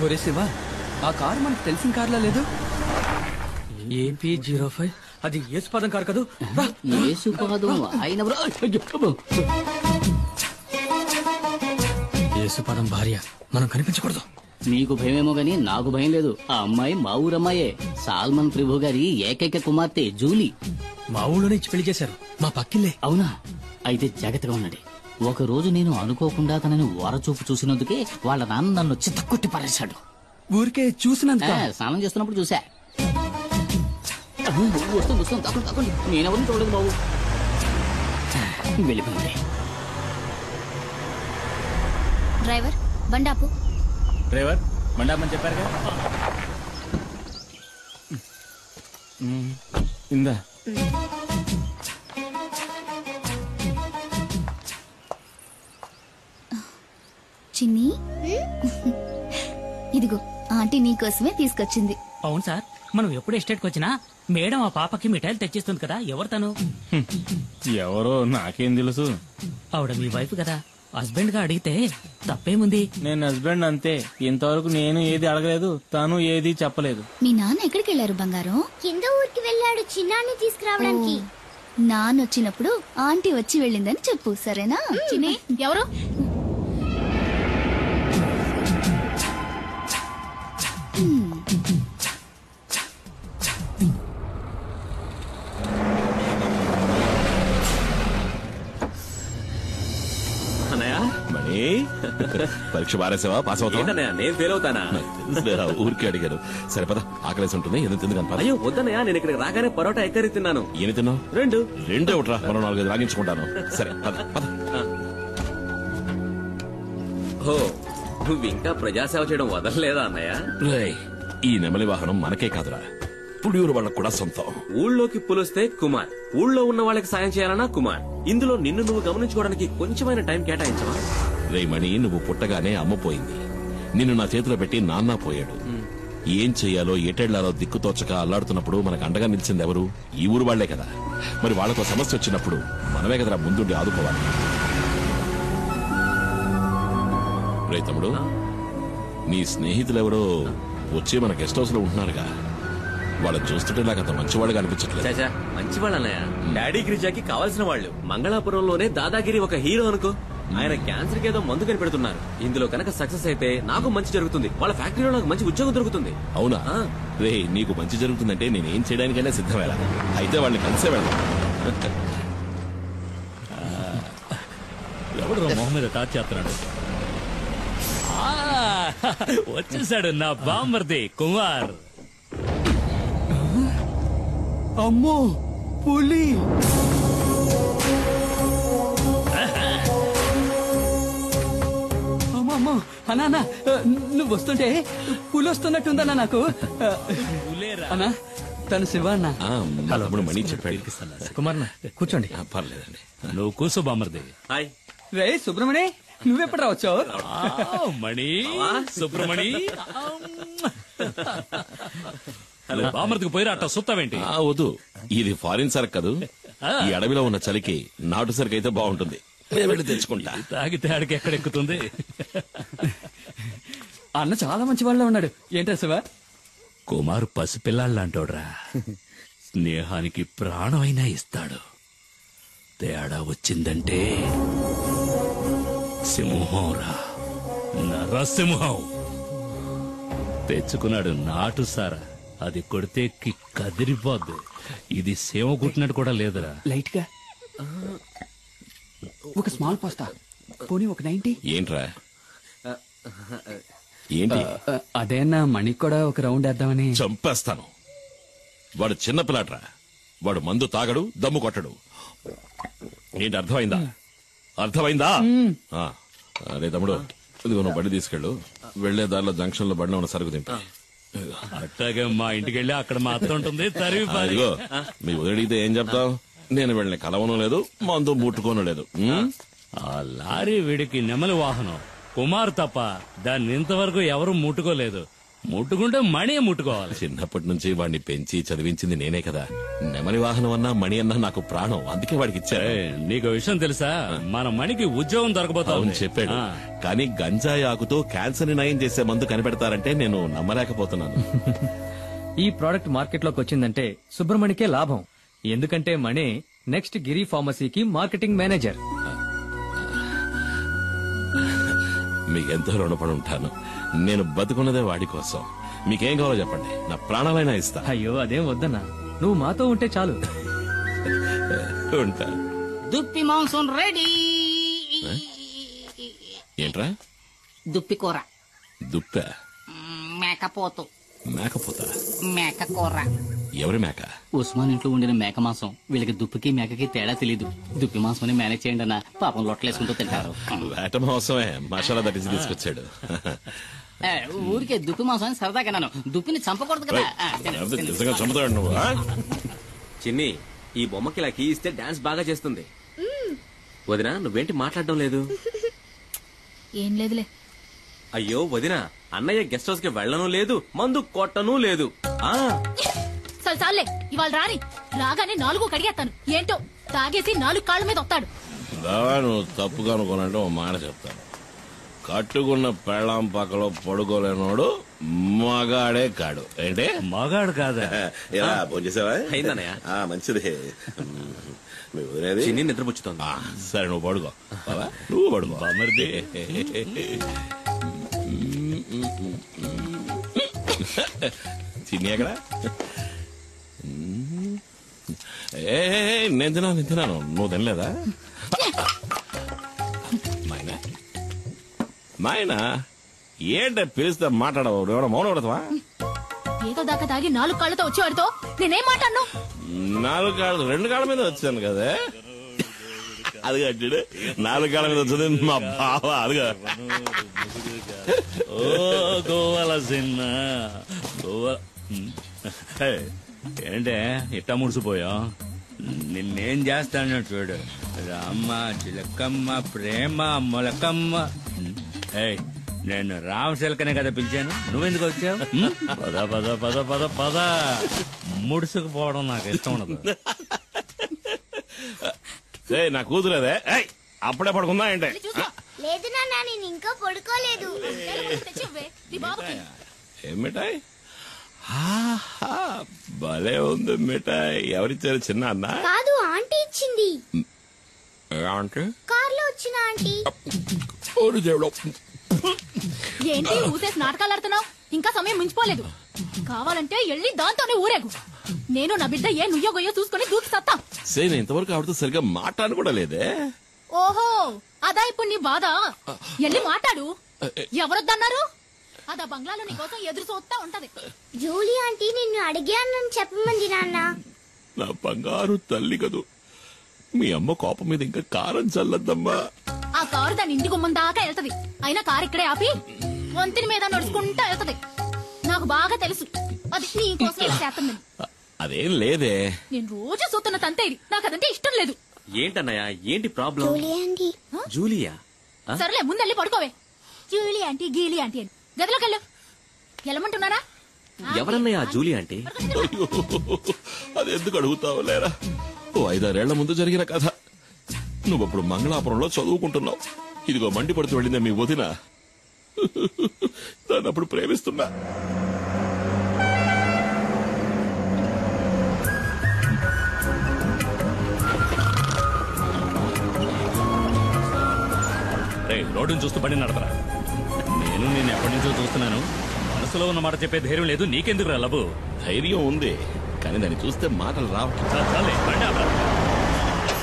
ఒరే శివ, ఆ కారు మనకు తెలిసిన కార్లా లేదు. AP05 అది యేసుపాదం కారు కదూ. యేసుపాదం భార్య, మనం కనిపించకూడదు. నీకు భయమేమో గాని నాకు భయం లేదు. ఆ అమ్మాయి మా ఊరమ్మాయే, సాల్మన్ ప్రభు గారి ఏకైక కుమార్తె జూలీ. మా ఊళ్ళోనే ఇచ్చి పెళ్లి చేశారు, మా పక్కిల్లే. అవునా? అయితే జాగ్రత్తగా ఉండండి. ఒక రోజు నేను అనుకోకుండా తనని వరచూపు చూసినందుకే వాళ్ళ నాన్న నన్ను చిత్తకొట్టి పారేశాడు. ఊరికే చూసినంత. స్నానం చేస్తున్నప్పుడు చూసా. వస్తుంది వస్తుంది, తప్పండి తప్పండి. నేనెవరిని చూడలేదు బాబు. వెళ్ళిపోయింది. డ్రైవర్ బండాపు. డ్రైవర్ బండాపని చెప్పారుగా. ఇందా చిన్ని, ఇదిగో ఆంటీ నీకోసమే తీసుకొచ్చింది. అవును సార్, మనం ఎప్పుడు ఎస్టేట్కి వచ్చినా మేడం ఆ పాపకి మిఠాయిలు తెచ్చిస్తుంది కదా. ఎవరు తను? ఎవరో నాకేం తెలుసు. ఆవిడ మీ వైఫ్ కదా. హస్బెండ్ గా అడిగితే తప్పేముంది? నేను హస్బెండ్ అంతే. ఇంతవరకు నేను ఏది అడగలేదు, తను ఏది చెప్పలేదు. మీ నాన్న ఎక్కడికి వెళ్ళారు బంగారం? కింద ఊరికి వెళ్ళాడు చిన్నాన్ని తీసుకురావడానికి. నాన్న వచ్చినప్పుడు ఆంటీ వచ్చి వెళ్ళిందని చెప్పు, సరేనా? చిన్ని, ఎవరు? పరీక్ష బారేసావా? పాస్ అవుతావా? నేను ఫెయిల్ అవుతానా? ఊరికి అడిగారు. సరే పద, ఆకలేసి ఉంటుంది. ఏదో తింది కనపడ. అయ్యో వద్దనయ్యా, నేను ఇక్కడికి రాగానే పరోటా ఎక్కరి తిన్నాను. ఏమి తిన్నావు? రెండు ఒకట్రా, మరో 4-5 రాగించుకుంటాను. సరే పద పద. ఓ, నువ్వు ఇంకా ప్రజాసేవ చేయడం వదలలేదా అన్నయ్య? ఈ నెమలి వాహనం మనకే కాదురా, పులియూరు వాళ్ళకు కూడా సొంతం. ఊళ్ళోకి పులిస్తే కుమార్, ఊళ్ళో ఉన్న వాళ్ళకి సాయం చేయాలన్నా కుమార్. ఇందులో నిన్ను నువ్వు గమనించుకోవడానికి కొంచెమైన టైం కేటాయించవా? రేమణి, నువ్వు పుట్టగానే అమ్మపోయింది. నిన్ను నా చేతిలో పెట్టి నాన్న పోయాడు. ఏం చెయ్యాలో ఎటెళ్లాలో దిక్కుతోచక అల్లాడుతున్నప్పుడు మనకు అండగా నిలిచింది ఎవరు? ఈ ఊరు వాళ్లే కదా. మరి వాళ్లతో సమస్య వచ్చినప్పుడు మనమే కదరా ముందుండి ఆదుకోవాలి. రే తమ్ముడు, నీ స్నేహితులెవరో వచ్చి మన గెస్ట్ హౌస్ లో ఉంటున్నారుగా. వాళ్ళని చూస్తుంటే నాకు అంత మంచివాళ్ళుగా అనిపించట్లేదు. మంచివాళ్ళు అన్నయ్య, డాడీ గిరిజాకి కావాల్సిన వాళ్ళు. మంగళాపురంలోనే దాదాగిరి ఒక హీరో అనుకో. ఆయన క్యాన్సర్ కి ఏదో మందు కనిపెడుతున్నారు. ఇందులో కనుక సక్సెస్ అయితే నాకు మంచి జరుగుతుంది, వాళ్ళ ఫ్యాక్టరీలో నాకు మంచి ఉద్యోగం దొరుకుతుంది. అవునా? రే, నీకు మంచి జరుగుతుందంటే నేనేం చేయడానికైనా సిద్ధమేలా. అయితే వాళ్ళని కలిసే వెళ్దాం. ఎవడు మొహం మీద టాచ్ చేస్తున్నాడు? వచ్చేసాడు నా బామ్మర్ది కుమార్. అమ్మో, పులి! అమ్మో అన్నా, నువ్వు వస్తుంటే పులి వస్తున్నట్టుందన్నా నాకు. అన్నా, తను శివ అన్న. తమ్ముడు మణి చెప్పాడు. కుమార్ కూర్చోండి. పర్లేదండి, నువ్వు కూర్చో బామ్మర్ది. రే సుబ్రమణి, నువ్వెప్పుడు రావచ్చావు? మణి, సుబ్రమణి, బామ్మర్దికి పోయి అట్ట సుత్తావేంటి? వద్దు, ఇది ఫారిన్ సరుకు కాదు. ఈ అడవిలో ఉన్న చలికి నాటు సరుకు అయితే బాగుంటుంది. వెళ్ళి తెచ్చుకుంటా. తాగితే ఆడికి ఎక్కడెక్కుతుంది? అన్న చాలా మంచి వాళ్ళ ఉన్నాడు. ఏంటా శివ? కుమారు పసిపిల్లాళ్ళంటోడ్రా. స్నేహానికి ప్రాణమైనా ఇస్తాడు. తేడా వచ్చిందంటే సింహంరా, నరసింహం. తెచ్చుకున్నాడు నాటు సారా, అది కొడితే కదిరిపోద్దు. ఇది సేవ కుట్టినట్టు కూడా లేదురా. లైట్ గా ఒక స్మాల్ పాస్తా, పోనీ ఒక 90. ఏంట్రా? ఏంటి? అదే అన్న, మణికి కూడా ఒక రౌండ్ వేద్దామని. చంపేస్తాను. వాడు చిన్నపిల్లాడ్రా. వాడు మందు తాగడు, దమ్ము కొట్టడు. ఏంటి, అర్థమైందా? అర్థమైందా? అరే తమ్ముడు, ఇదిగో నువ్వు బండి తీసుకెళ్ళు. వెళ్లే దారిలో జంక్షన్ లో బండిలో ఉన్న సరుకు దింపి. అట్టాగే మా ఇంటికి వెళ్ళి అక్కడ మాత్రం ఉంటుంది. ఇదిగో, మీ వదిలిడితే ఏం చెప్తావు? నేను వెళ్ళని కలవను లేదు, మందు ముట్టుకోను లేదు. ఆ లారీ వీడికి నెమలి వాహనం. కుమార్ తప్ప దాన్ని ఇంతవరకు ఎవరు ముట్టుకోలేదు. ముట్టుకుంటే మణి ముట్టుకోవాలి. చిన్నప్పటి నుంచి వాడిని పెంచి చదివించింది నేనే కదా. నెమలి వాహనం అన్నా మణి అన్నా నాకు ప్రాణం, అందుకే వాడికి ఇచ్చారు. నీకు విషయం తెలుసా, మన మణికి ఉద్యోగం దొరకబోతా అవును చెప్పాడు. కానీ గంజాయి ఆకుతో క్యాన్సర్ ని నయం చేసే మందు కనిపెడతారంటే నేను నమ్మలేకపోతున్నాను. ఈ ప్రోడక్ట్ మార్కెట్ లోకి వచ్చిందంటే సుబ్రమణికే లాభం. ఎందుకంటే మణి నెక్స్ట్ గిరి ఫార్మసీకి మార్కెటింగ్ మేనేజర్. మీకెంతో రుణపడి ఉంటాను. నేను బతుకున్నదే వాడి కోసం. మీకేం కావాలో చెప్పండి, నా ప్రాణాలైనా ఇస్తా. అయ్యో అదేం వద్దన్నా, నువ్వు మాతో ఉంటే చాలు. ఉంటా. దుప్పి మాంసం రెడీ. ఏంట్రా? దుప్పి కూర. దుప్ప? మేకపోతు. మేకపోతా? మేక కూర. ఎవరి మేక? ఉస్మాన్ ఇంట్లో ఉండిన మేక మాంసం. వీళ్ళకి దుప్పికి మేకకి తేడా తెలీదు. దుప్పి మాంసం మేనేజ్ చేయండి అన్న, పాపం లొట్టలేసుకుంటూ తింటారు. వేట మాంసమే మసాలా దట్టించి తీసుకొచ్చాడు. ఊరికే దుప్పి మాంసం అని సరదాగా నన్ను. దుప్పిని చంపకూడదు కదా. చంపుతాడు నువ్వు. చిన్ని, ఈ బొమ్మకి ఇలా కీ ఇస్తే డాన్స్ బాగా చేస్తుంది. వదినా నువ్వేంటి మాట్లాడడం లేదు? ఏం లేదులే. అయ్యో వదినా, అన్నయ్య గెస్ట్ హౌస్ కి వెళ్ళను లేదు, మందు కొట్టను లేదు. చాలే ఇవాళ రాని, రాగానే 4 కడిగేస్తాను. ఏంటో తాగేసి 4 కాళ్ళ మీద వస్తాడు. నువ్వు తప్పుగా అనుకోనంటే ఓ మాట చెప్తాను. కట్టుకున్న పెళ్ళాం పక్కలో పడుకోలేనోడు మగాడే కాడు. ఏంటే? మగాడు కాదా? ఎలా భోంచేసావా? అయిందన్నయ్య. మంచిది. చిన్ని నిద్రపుచ్చుతోంది. సరే నువ్వు పడుకో. నువ్వు పడుకో మరిది. చిన్ని ఎక్కడ? నేను తిన్నాను, నువ్వు తినలేదా? మాయనా ఏంట పిలిస్తే మాట్లాడవు? ఎవరో మౌనం పడతావా? ఏదో దాకా తాగి 4 కాళ్ళతో వచ్చేవాడితో నేనేం మాట్లాడను? 4 కాళ్ళు 2 కాళ్ళ మీద వచ్చాను కదా. అది కట్టాడు 4 కాళ్ళ మీద వచ్చింది మా బావ. అదిగా ఓ గోవాల చిన్న గోవా. ఏంటే ఇట్టా ముడిసిపోయా? నిన్నేం చేస్తాను చూడు. రామ్మ చిలకమ్మ ప్రేమ మొలకమ్మ. నేను రామశిలకనే కదా పిలిచాను, నువ్వెందుకు వచ్చావు? పద పద పద పద పద. ముడుసుకుపోవడం నాకు ఇష్టం ఉండదు. నా కూతురేదే, అప్పుడే పడుకుందా ఏంటే? లేదు నాన్న, నేను ఇంకా పడుకోలేదు. ఏం మిఠాయి? భలే ఉంది మిఠాయి. ఎవరిచ్చారు? చిన్న అన్న? కాదు, ఆంటీ ఇచ్చింది. కార్లో వచ్చిన ఆంటీ. ఏంటి ఊసేసి నాటకాలు ఆడుతున్నావు? ఇంకా సమయం మించిపోలేదు. కావాలంటే వెళ్ళి దాంతోనే ఊరేగు. నేను నా బిడ్డ ఏ నుయ్యో గొయ్యో చూసుకుని దూకి సత్తా. నేను ఇంతవరకు ఆవిడతో సరిగ్గా మాట్లాడను కూడా లేదే. ఓహో, అదా ఇప్పుడు నీ బాధ? వెళ్ళి మాట్లాడు. ఎవరొద్దన్నారు? అదా బంగ్లాలో నీ కోసం ఎదురు చూస్తా ఉంటది. జూలీ ఆంటీ నిన్ను అడిగానని చెప్పమంది నాన్న. నా బంగారు తల్లి కదూ. మీ అమ్మ కోపం మీద ఇంకా కారం చల్లద్దమ్మా. ఆ కారు దాని ఇంటి గుమ్మం దాకా వెళ్తది. అయినా కారు ఇక్కడే ఆపి వంతిని మీద నడుచుకుంటా వెళ్తది. నాకు బాగా తెలుసు అది నీ కోసం ఇలా చేస్తుందని. అదేం లేదే. నేను రోజు చూస్తున్న తంతే ఇది. నాకు అదంటే ఇష్టం లేదు. ఏంటన్నయ్య, ఏంటి ప్రాబ్లం? జూలియా? సరేలే, ముందెళ్ళి పడుకోవే. జూలీ ఆంటీ గీలీ ఆంటీ అని గదిలోకి వెళ్ళు. వెళ్ళమంటున్నారా? ఎవరన్నయ్య జూలీ ఆంటీ? అది ఎందుకు అడుగుతావు లేరా? 5-6 ఏళ్ల ముందు జరిగిన కథ. నువ్వప్పుడు మంగళాపురంలో చదువుకుంటున్నావు. ఇదిగో మండి పడుతూ వెళ్ళిందే మీ వదిన. దాన్ని అప్పుడు ప్రేమిస్తున్నా. రోడ్డును చూస్తూ బండి నడపరా. నేను నేను ఎప్పటి నుంచో చూస్తున్నాను. మనసులో ఉన్న మాట చెప్పే ధైర్యం లేదు. నీకెందుకు రా లబు? ధైర్యం ఉంది, కానీ దాన్ని చూస్తే మాటలు రావట్లేదు. చాలే, బండి ఆపరా.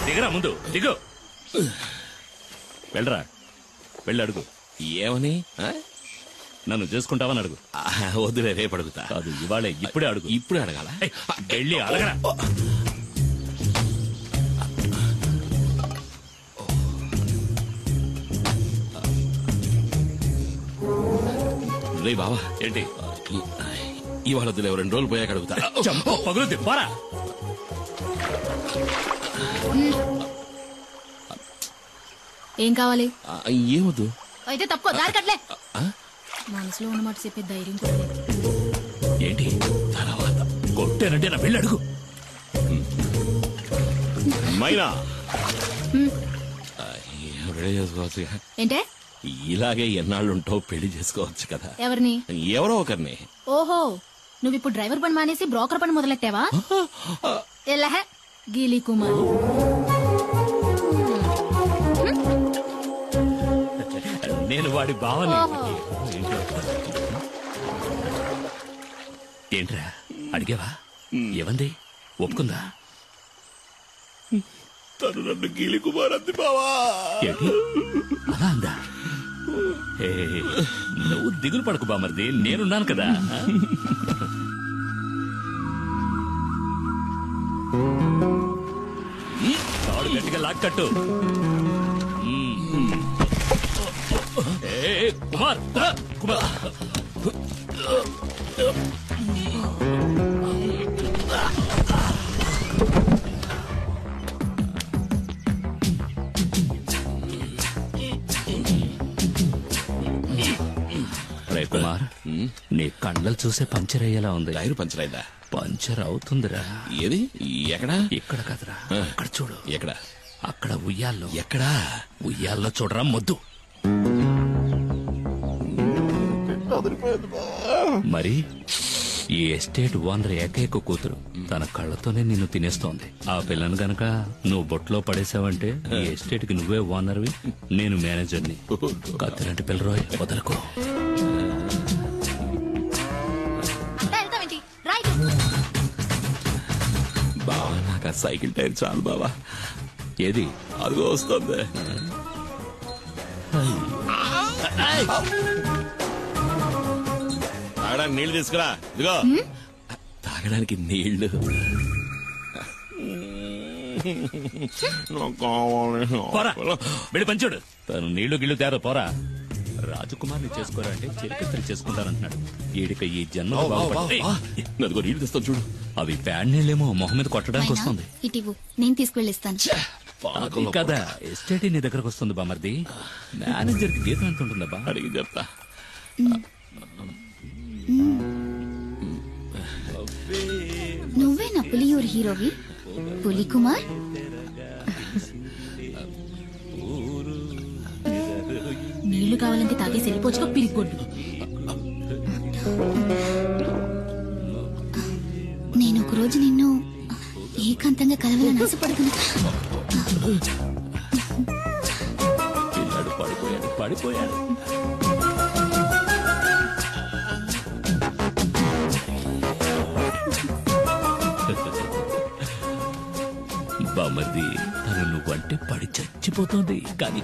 దిగరా, ముందు దిగు. వెళ్ళరా, వెళ్ళి అడుగు. ఏమని? నన్ను చేసుకుంటావని అడుగు. వద్దులే, రేపు అడుగుతా. కాదు, ఇవాళే, ఇప్పుడే అడుగు. ఇప్పుడే అడగాల? వెళ్ళి అడగరా. రే బావా, ఏంటి? ఇవాళ వద్దులే, 2 రోజులు పోయాక అడుగుతా. పగులుద్ది, పోరా. ఏం కావాలి? ఏమొద్దు. అయితే తప్పుకో, దారి కట్లే. మనసులో ఉన్నమాట చెప్పే ధైర్యం కూడా లేదు. ఏంటి తర్వాత కొట్టానంటే నా పెళ్ళి అడుగు. మైనా పెళ్లి చేసుకోవచ్చు. ఏంటే ఇలాగే ఎన్నాళ్ళుంటావు, పెళ్లి చేసుకోవచ్చు కదా. ఎవరిని? ఎవరో ఒకరిని. ఓహో, నువ్వు ఇప్పుడు డ్రైవర్ పని మానేసి బ్రోకర్ పని మొదలెట్టావా? ఎలహ గీలీ కుమార్. నేను వాడి భావన. ఓహో. ఏంట్రా అడిగావా? ఏమంది? ఒప్పుకుందా? తను నన్ను గీలి కుమార్ అంది బావా. ఏంటి అలా అందా? నువ్వు దిగులు పడకు బామర్ది, నేనున్నాను కదా. తాడు గట్టిగా లాక్కట్టు. కుమార్ కుమార్ రే కుమార్, నీ కండలు చూసే పంచర్ అయ్యేలా ఉంది. టైర్ పంచర్ అయిందా? పంచర్ అవుతుందిరా. ఏది? ఎక్కడా? ఇక్కడ కదరా, అక్కడ చూడు. ఎక్కడ? అక్కడ ఉయ్యాల్లో. ఎక్కడా? ఉయ్యాల్లో చూడరా మొద్దు. మరి ఈ ఎస్టేట్ ఓనర్ ఏకైక కూతురు తన కళ్ళతోనే నిన్ను తినేస్తోంది. ఆ పిల్లను గనక నువ్వు బొట్లో పడేసావంటే ఈ ఎస్టేట్ కి నువ్వే ఓనర్వి, నేను మేనేజర్ని. కత్తిలాంటి పిల్లరోయ్, వదలకు. బావా నాకు ఆ సైకిల్ టైర్ చాలు బావా. ఏది? అదిగో వస్తుంది. తాగడానికి నీళ్లు తీసుకురా. ఇదిగో తాగడానికి నీళ్లు. పోరా, వెళ్ళి పంచుడు. తను నీళ్లు గిళ్ళు తేరా, పోరా. రాజకుమార్ని చేసుకోరా అంటే చిరకత్రి చేసుకుంటానంటున్నాడు. ఈడిక ఈ జన్మ అదిగో నీళ్లు తెస్తాను చూడు. అవి ప్యాడ్ నీళ్ళేమో మొహం మీద కొట్టడానికి వస్తుంది. ఇటివు, నేను తీసుకువెళ్ళిస్తాను. అది కదా, ఎస్టేట్ నీ దగ్గరకు వస్తుంది బామర్ది. మేనేజర్ కి జీతం ఎంత ఉంటుందా? అడిగి చెప్తా. నువ్వే నా పులియూరు హీరోవి, పులి కుమార్. నీళ్లు కావాలంటే తాగేసి వెళ్ళిపోవచ్చుకో పిరిగొడ్డు. నేను ఒకరోజు నిన్ను ఏకాంతంగా కలవాలని ఆశపడుతున్నా. పిల్లాడు పడిపోయాడు. బామర్ది, తను నువ్వంటే పడి చచ్చిపోతుంది కానీ